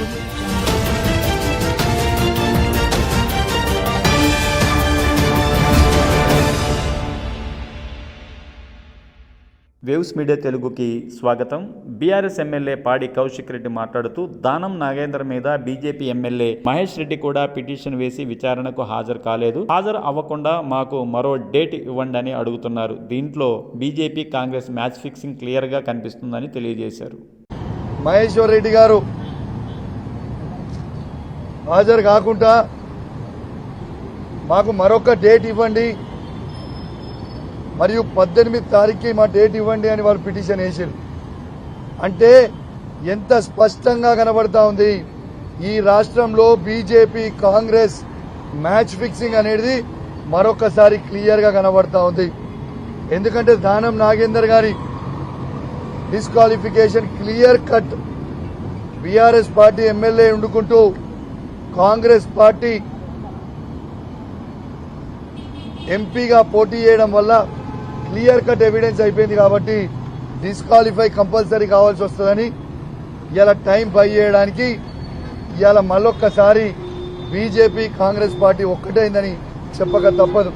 Waves media తెలుగుకి స్వాగతం. BRS MLA పాడి కౌశిక్ రెడ్డి మాట్లాడుతూ దానం నాగేందర్ మీద బీజేపీ ఎమ్మెల్యే మహేష్ రెడ్డి కూడా పిటిషన్ వేసి విచారణకు హాజరు కాలేదు. హాజరు అవ్వకుండా మాకు మరో డేట్ ఇవ్వండి అని అడుగుతున్నారు. దీంట్లో BJP Congress match fixing clear గా కనిపిస్తుందని తెలియజేశారు. మహేశ్వర్ రెడ్డి గారు హాజరు కాకుండా మాకు మరొక డేట్ ఇవ్వండి, మరియు 18 తారీఖుకి మా డేట్ ఇవ్వండి అని వాళ్ళు పిటిషన్ వేసారు. అంటే ఎంత స్పష్టంగా కనబడతా ఉంది ఈ రాష్ట్రంలో బీజేపీ కాంగ్రెస్ మ్యాచ్ ఫిక్సింగ్ అనేది మరొకసారి క్లియర్ గా కనబడతా ఉంది. ఎందుకంటే దానం నాగేందర్ గారి disqualification clear cut. BRS party MLA ఉండుకుంటూ కాంగ్రెస్ పార్టీ ఎంపీగా పోటీ చేయడం వల్ల క్లియర్ కట్ ఎవిడెన్స్ అయిపోయింది. కాబట్టి డిస్క్వాలిఫై కంపల్సరీ కావాల్సి వస్తుందని ఇలా టైం బై చేయడానికి ఇలా మళ్ళొక్కసారి బీజేపీ కాంగ్రెస్ పార్టీ ఒక్కటైందని చెప్పక తప్పదు.